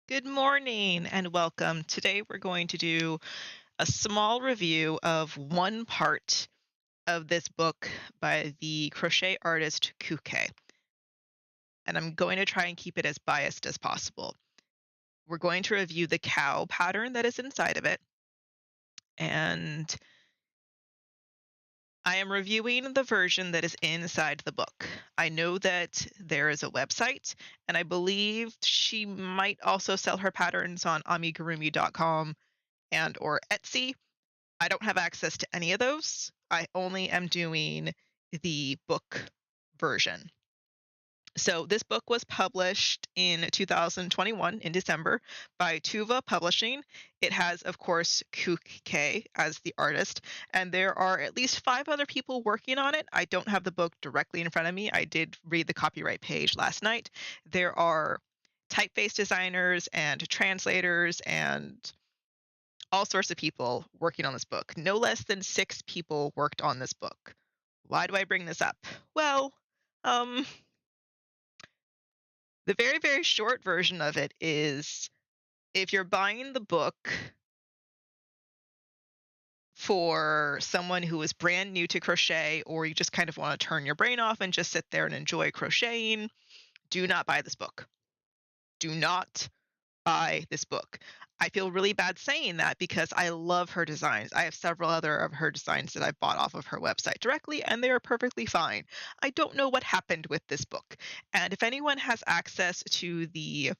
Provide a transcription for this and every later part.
Good morning and welcome. Today we're going to do a small review of one part of this book by the crochet artist Khuc, and I'm going to try and keep it as biased as possible. We're going to review the cow pattern that is inside of it, and I am reviewing the version that is inside the book. I know that there is a website, and I believe she might also sell her patterns on amigurumi.com and or Etsy. I don't have access to any of those. I only am doing the book version. So this book was published in 2021 in December by Tuva Publishing. It has, of course, Khuc as the artist, and there are at least 5 other people working on it. I don't have the book directly in front of me. I did read the copyright page last night. There are typeface designers and translators and all sorts of people working on this book. No less than 6 people worked on this book. Why do I bring this up? Well, um, the very, very short version of it is if you're buying the book for someone who is brand new to crochet, or you just kind of want to turn your brain off and just sit there and enjoy crocheting, do not buy this book. Do not buy this book. I feel really bad saying that because I love her designs. I have several other of her designs that I've bought off of her website directly, and they are perfectly fine. I don't know what happened with this book. And if anyone has access to the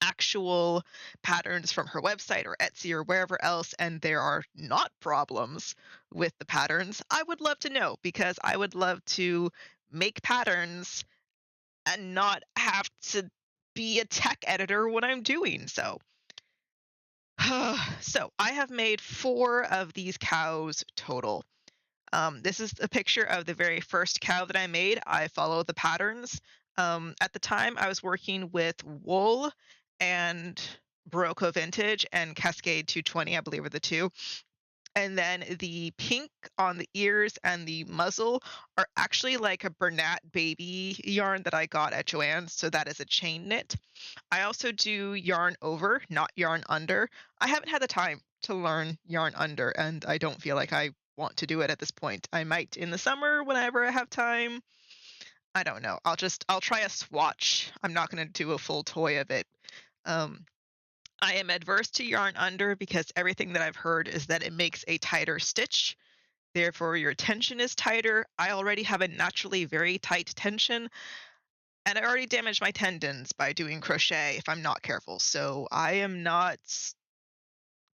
actual patterns from her website or Etsy or wherever else, and there are not problems with the patterns, I would love to know because I would love to make patterns and not have to be a tech editor when I'm doing so. So I have made 4 of these cows total. This is a picture of the very first cow that I made. I follow the patterns. At the time, I was working with wool and Barocco Vintage and Cascade 220, I believe are the two. And then the pink on the ears and the muzzle are actually like a Bernat baby yarn that I got at Joann's. So that is a chain knit. I also do yarn over, not yarn under. I haven't had the time to learn yarn under, and I don't feel like I want to do it at this point. I might in the summer whenever I have time. I don't know. I'll try a swatch. I'm not going to do a full toy of it. Um, I am adverse to yarn under because everything that I've heard is that it makes a tighter stitch. Therefore, your tension is tighter. I already have a naturally very tight tension, and I already damaged my tendons by doing crochet if I'm not careful. So I am not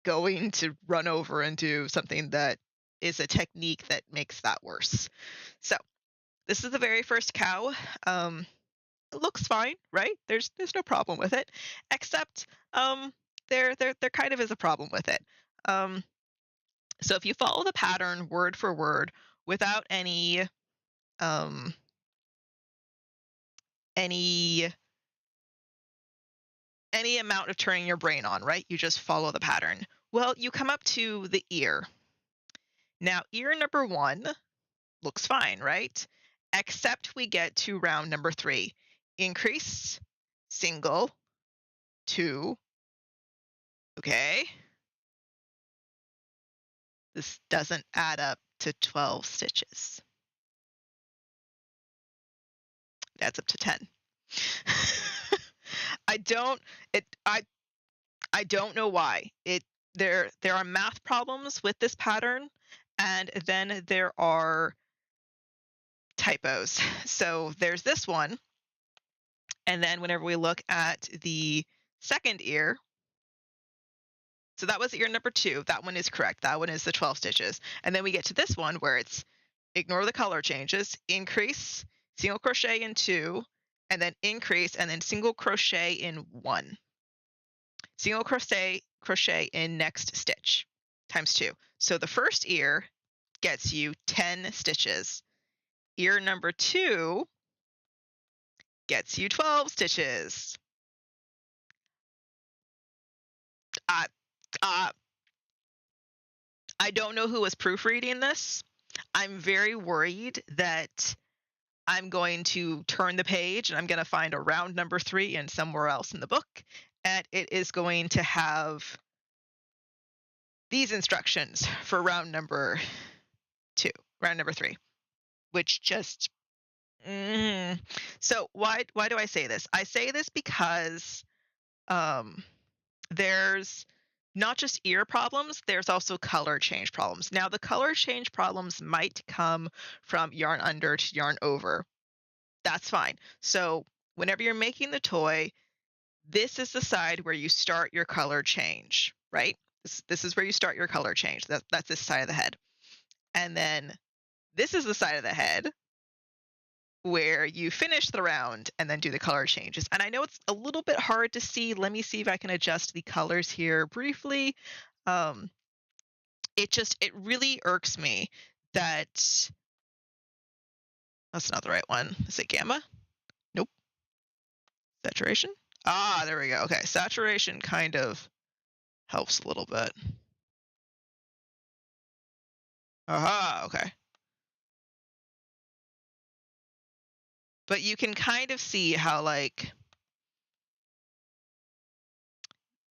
going to run over and do something that is a technique that makes that worse. So this is the very first cow. It looks fine, right? There's no problem with it, except there kind of is a problem with it. Um, so if you follow the pattern word for word without um, any any amount of turning your brain on, right? You just follow the pattern. Well, you come up to the ear. Now, ear number 1 looks fine, right? Except we get to round number 3. Increase, single, 2. Okay. This doesn't add up to 12 stitches. It adds up to 10. I don't it I don't know why. There are math problems with this pattern, and then there are typos. So there's this one, and then whenever we look at the second ear, so that was ear number 2. That one is correct. That one is the 12 stitches. And then we get to this one where it's ignore the color changes, increase, single crochet in 2, and then increase, and then single crochet in 1. Single crochet in next stitch times 2. So the first ear gets you 10 stitches. Ear number 2 gets you 12 stitches. Uh, uh, I don't know who was proofreading this. I'm very worried that I'm going to turn the page and I'm going to find a round number 3 in somewhere else in the book. and it is going to have these instructions for round number 2, round number 3, which just so why do I say this? I say this because um there's not just ear problems, there's also color change problems. Now, the color change problems might come from yarn under to yarn over. That's fine. So, whenever you're making the toy, this is the side where you start your color change, right? This is where you start your color change. That's this side of the head. And then this is the side of the head where you finish the round and then do the color changes. And I know it's a little bit hard to see. Let me see if I can adjust the colors here briefly. Um, it really irks me that that's not the right one. Is it gamma? Nope. Saturation? Ah, there we go. Okay, saturation kind of helps a little bit. Aha, okay. But you can kind of see how, like,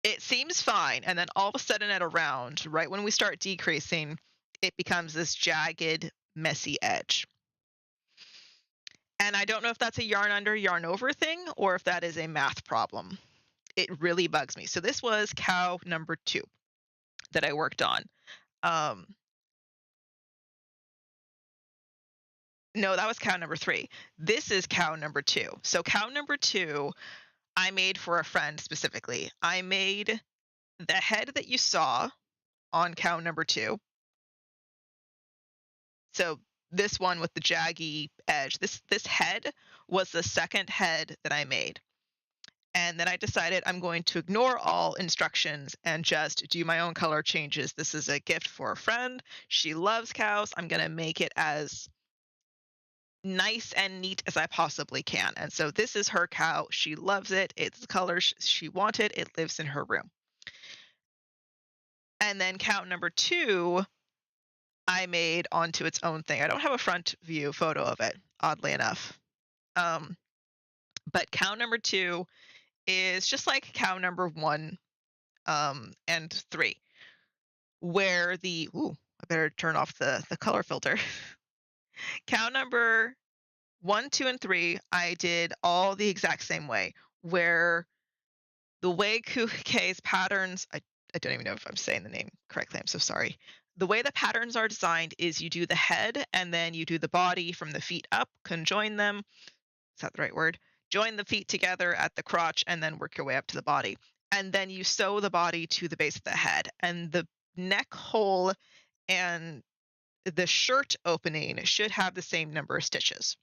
it seems fine, and then all of a sudden at a round, right when we start decreasing, it becomes this jagged, messy edge. And I don't know if that's a yarn under, yarn over thing, or if that is a math problem. It really bugs me. So this was cow number 2 that I worked on. No, that was cow number 3. This is cow number 2. So cow number 2, I made for a friend specifically. I made the head that you saw on cow number 2. So this one with the jaggy edge, this head was the second head that I made. And then I decided I'm going to ignore all instructions and just do my own color changes. This is a gift for a friend. She loves cows. I'm going to make it as nice and neat as I possibly can. And so this is her cow. She loves it. It's the color she wanted. It lives in her room. And then cow number 2, I made onto its own thing. I don't have a front view photo of it, oddly enough. But cow number 2 is just like cow number 1 and 3, where I better turn off the color filter. Cow number 1, 2, and 3, I did all the exact same way, where the way Khuc's patterns, I don't even know if I'm saying the name correctly, I'm so sorry. The way the patterns are designed is you do the head and then you do the body from the feet up, conjoin them. Is that the right word? Join the feet together at the crotch and then work your way up to the body. And then you sew the body to the base of the head. And the neck hole and the shirt opening should have the same number of stitches.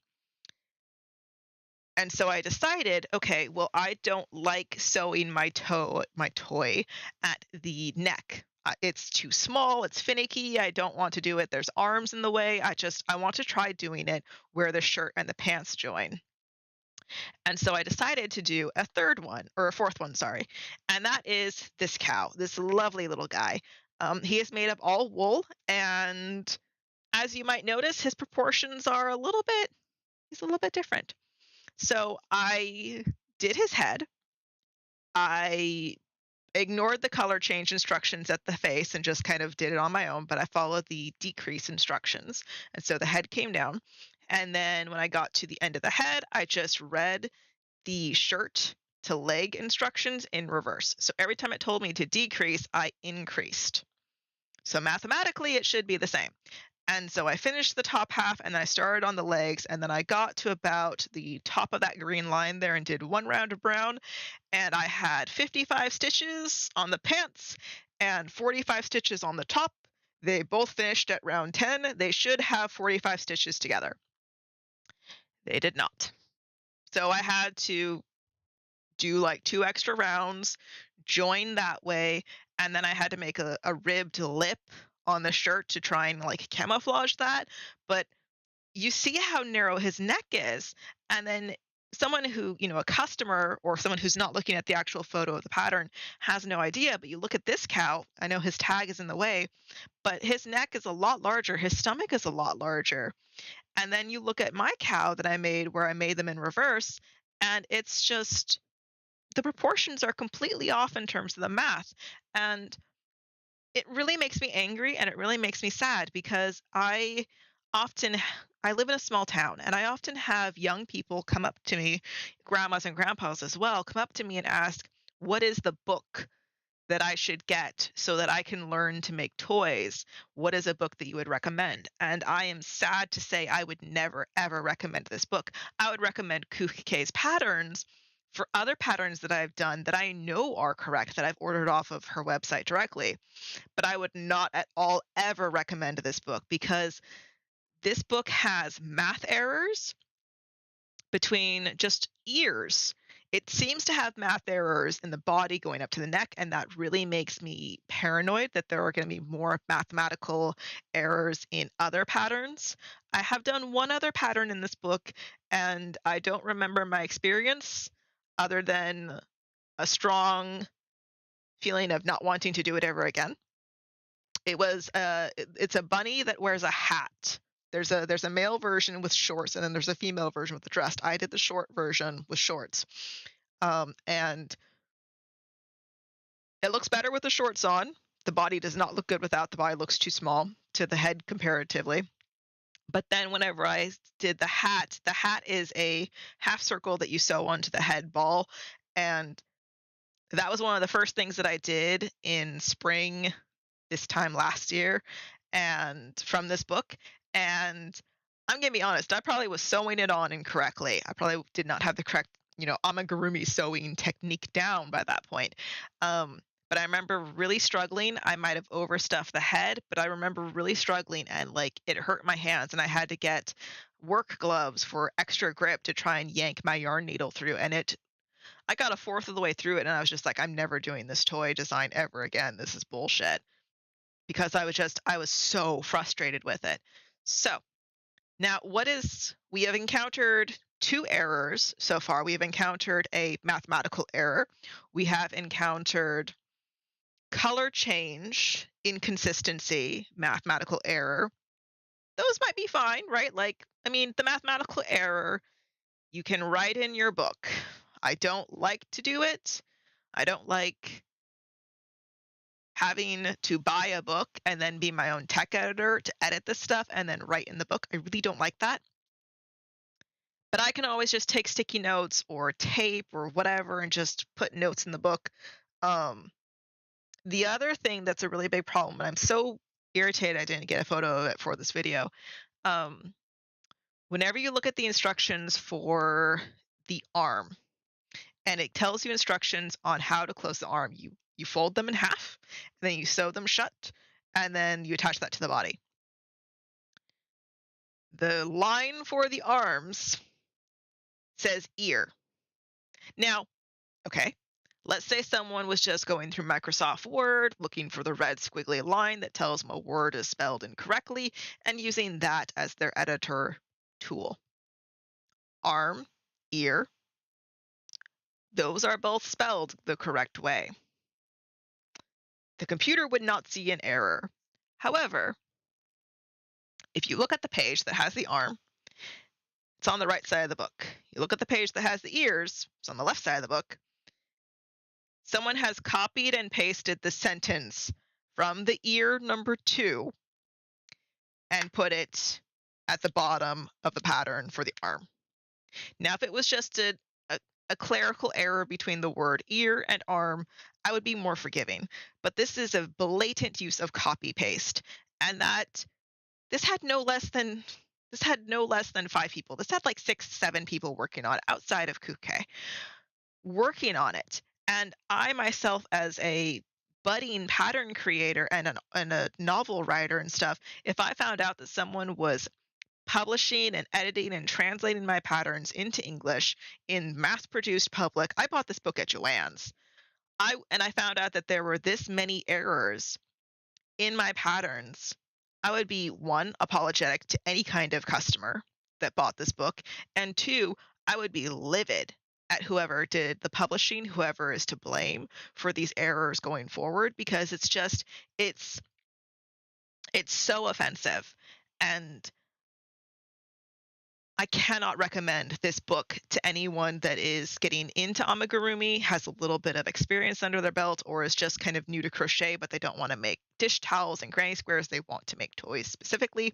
And so I decided, okay, well, I don't like sewing my toy at the neck. It's too small, it's finicky, I don't want to do it. There's arms in the way. I want to try doing it where the shirt and the pants join. And so I decided to do a fourth one, sorry. And that is this cow, this lovely little guy. He is made of all wool, and as you might notice, his proportions are he's a little bit different. So I did his head. I ignored the color change instructions at the face and just kind of did it on my own, but I followed the decrease instructions. And so the head came down. And then when I got to the end of the head, I just read the shirt to leg instructions in reverse. So every time it told me to decrease, I increased. So mathematically, it should be the same. And so I finished the top half and then I started on the legs, and then I got to about the top of that green line there and did one round of brown, and I had 55 stitches on the pants and 45 stitches on the top. They both finished at round 10. They should have 45 stitches together. They did not. So I had to do like 2 extra rounds, join that way, and then I had to make a ribbed lip on the shirt to try and like camouflage that. But you see how narrow his neck is, and then someone who, a customer or someone who's not looking at the actual photo of the pattern has no idea, but you look at this cow, I know his tag is in the way, but his neck is a lot larger, his stomach is a lot larger. And then you look at my cow that I made where I made them in reverse, and it's just the proportions are completely off in terms of the math. And it really makes me angry and it really makes me sad because often I live in a small town and I often have young people come up to me, grandmas and grandpas as well, come up to me and ask, "What is the book that I should get so that I can learn to make toys? What is a book that you would recommend?" And I am sad to say I would never ever recommend this book. I would recommend Khuc's patterns for other patterns that I've done that I know are correct, that I've ordered off of her website directly. But I would not at all ever recommend this book because this book has math errors between just ears. It seems to have math errors in the body going up to the neck, and that really makes me paranoid that there are going to be more mathematical errors in other patterns. I have done one other pattern in this book, and I don't remember my experience other than a strong feeling of not wanting to do it ever again. It's a bunny that wears a hat. There's a male version with shorts, and then there's a female version with a dress. I did the short version with shorts, and it looks better with the shorts on. The body does not look good without. The body looks too small to the head comparatively. But then whenever I did the hat is a half circle that you sew onto the head ball, and that was one of the first things that I did in spring this time last year and from this book. And I'm gonna be honest, I probably was sewing it on incorrectly. I probably did not have the correct, amigurumi sewing technique down by that point. But I remember really struggling. I might have overstuffed the head, but I remember really struggling and like it hurt my hands and I had to get work gloves for extra grip to try and yank my yarn needle through. And I got a fourth of the way through it and I was just like, I'm never doing this toy design ever again. This is bullshit. Because I was so frustrated with it. So now we have encountered two errors so far. We have encountered a mathematical error. We have encountered color change, inconsistency, mathematical error. Those might be fine, right? Like, I mean, the mathematical error, you can write in your book. I don't like to do it. I don't like having to buy a book and then be my own tech editor to edit this stuff and then write in the book. I really don't like that. But I can always just take sticky notes or tape or whatever and just put notes in the book. The other thing that's a really big problem, and I'm so irritated I didn't get a photo of it for this video. Whenever you look at the instructions for the arm, and it tells you instructions on how to close the arm, you fold them in half, and then you sew them shut, and then you attach that to the body. The line for the arms says ear. Now, okay, let's say someone was just going through Microsoft Word, looking for the red squiggly line that tells them a word is spelled incorrectly, and using that as their editor tool. Arm, ear, those are both spelled the correct way. The computer would not see an error. However, if you look at the page that has the arm, it's on the right side of the book. You look at the page that has the ears, it's on the left side of the book. Someone has copied and pasted the sentence from the ear number 2 and put it at the bottom of the pattern for the arm. Now, if it was just a clerical error between the word ear and arm, I would be more forgiving. But this is a blatant use of copy paste, and that this had no less than 5 people. This had like 6, 7 people working on it outside of Khuc, working on it. And I myself, as a budding pattern creator and a novel writer and stuff, if I found out that someone was publishing and editing and translating my patterns into English in mass-produced public, I bought this book at Joann's. I found out that there were this many errors in my patterns. I would be, 1, apologetic to any kind of customer that bought this book, and 2, I would be livid at whoever did the publishing, whoever is to blame for these errors going forward, because it's so offensive. And I cannot recommend this book to anyone that is getting into amigurumi, has a little bit of experience under their belt, or is just kind of new to crochet, but they don't want to make dish towels and granny squares. They want to make toys specifically,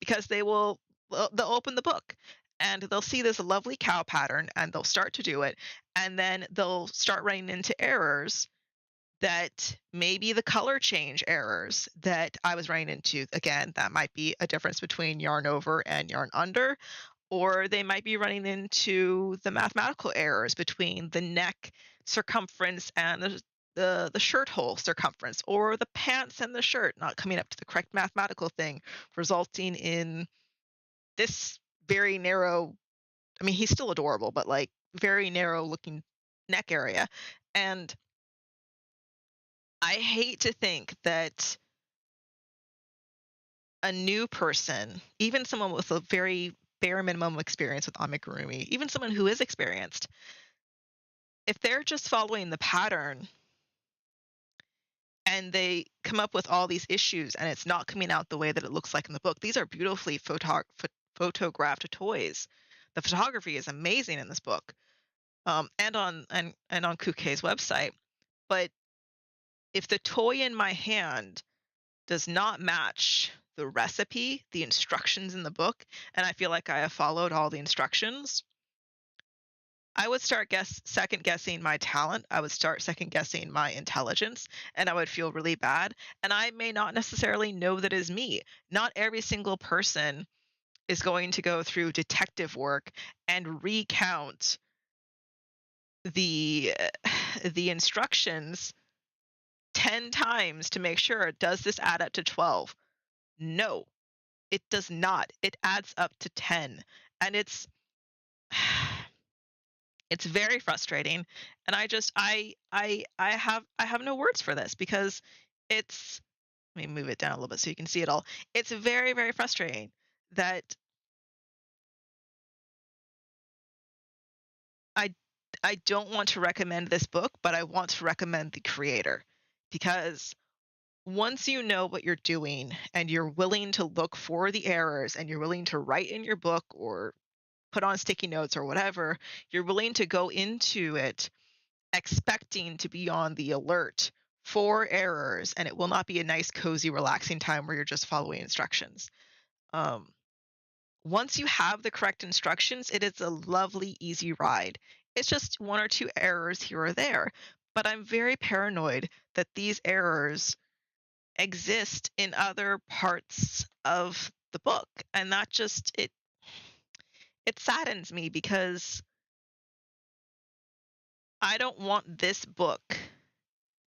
because they'll open the book and they'll see this lovely cow pattern and they'll start to do it, and then they'll start running into errors that maybe the color change errors that I was running into. Again, that might be a difference between yarn over and yarn under, or they might be running into the mathematical errors between the neck circumference and the shirt hole circumference, or the pants and the shirt not coming up to the correct mathematical thing, resulting in this very narrow, I mean, he's still adorable, but like very narrow looking neck area. And I hate to think that a new person, even someone with a very bare minimum experience with amigurumi, even someone who is experienced, if they're just following the pattern and they come up with all these issues and it's not coming out the way that it looks like in the book, these are beautifully photographed toys. The photography is amazing in this book, and on Khuc's website. But if the toy in my hand does not match the recipe, the instructions in the book, and I feel like I have followed all the instructions, I would start second guessing my talent. I would start second guessing my intelligence, and I would feel really bad. And I may not necessarily know that is me. Not every single person is going to go through detective work and recount the the instructions 10 times to make sure, does this add up to 12? No, it does not. It adds up to 10. And it's very frustrating. And I have no words for this, because it's, let me move it down a little bit so you can see it all. It's very, very frustrating that I I don't want to recommend this book, but I want to recommend the creator, because once you know what you're doing and you're willing to look for the errors and you're willing to write in your book or put on sticky notes or whatever, you're willing to go into it expecting to be on the alert for errors, and it will not be a nice, cozy, relaxing time where you're just following instructions. Um, Once you have the correct instructions, it is a lovely, easy ride. It's just one or two errors here or there. But I'm very paranoid that these errors exist in other parts of the book. And that just it saddens me, because I don't want this book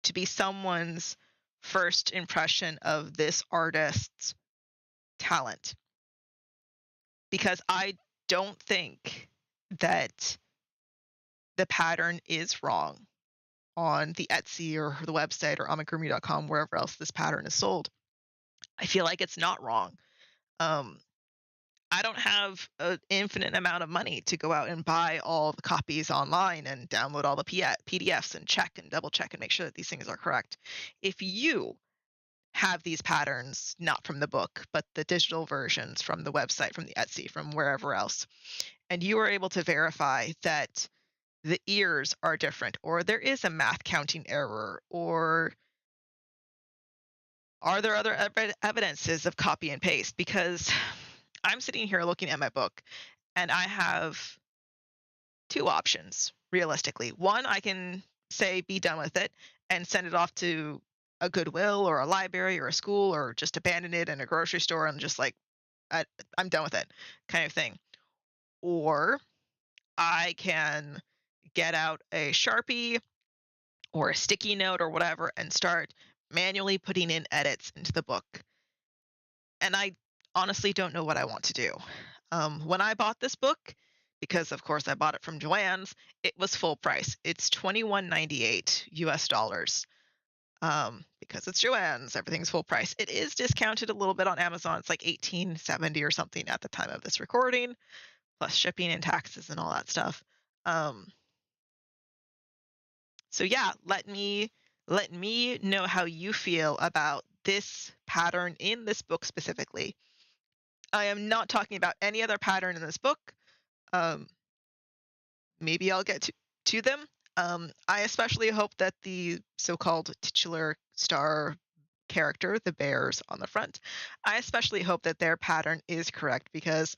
to be someone's first impression of this artist's talent, because I don't think that the pattern is wrong on the Etsy or the website or amigurumi.com, wherever else this pattern is sold. I feel like it's not wrong. Um, I don't have an infinite amount of money to go out and buy all the copies online and download all the PDFs and check and double check and make sure that these things are correct. If you have these patterns, not from the book, but the digital versions from the website, from the Etsy, from wherever else, and you are able to verify that the ears are different, or there is a math counting error, or are there other evidences of copy and paste? Because I'm sitting here looking at my book and I have two options realistically. One, I can say be done with it and send it off to a Goodwill or a library or a school, or just abandon it in a grocery store and just like, I, I'm done with it kind of thing. Or I can get out a Sharpie or a sticky note or whatever and start manually putting in edits into the book. And I honestly don't know what I want to do. When I bought this book, because of course I bought it from Joann's, it was full price. It's $21.98 US dollars. Because it's Joann's, everything's full price. It is discounted a little bit on Amazon. It's like $18.70 or something at the time of this recording, plus shipping and taxes and all that stuff. So yeah, let me know how you feel about this pattern in this book specifically. I am not talking about any other pattern in this book. Um, Maybe I'll get to them. I especially hope that the so-called titular star character, the bears on the front, I especially hope that their pattern is correct because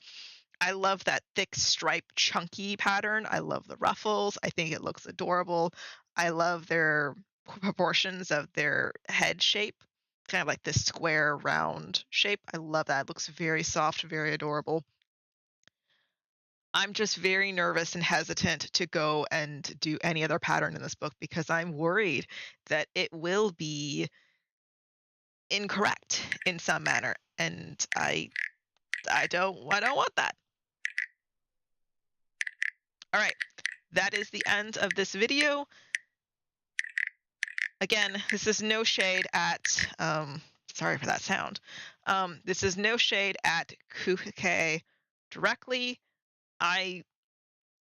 I love that thick stripe chunky pattern. I love the ruffles. I think it looks adorable. I love their proportions of their head shape, kind of like this square round shape. I love that. It looks very soft, very adorable. I'm just very nervous and hesitant to go and do any other pattern in this book because I'm worried that it will be incorrect in some manner, and I don't want that. All right, that is the end of this video. Again, this is no shade at sorry for that sound. This is no shade at Khuc directly. I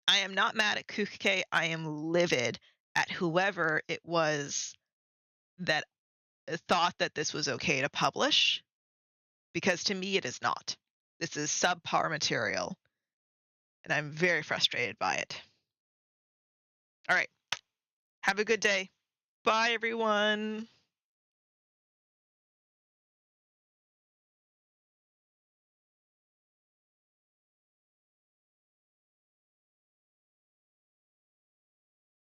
am not mad at Khuc. I am livid at whoever it was that thought that this was okay to publish, because to me it is not. This is subpar material, and I'm very frustrated by it. All right. Have a good day. Bye, everyone.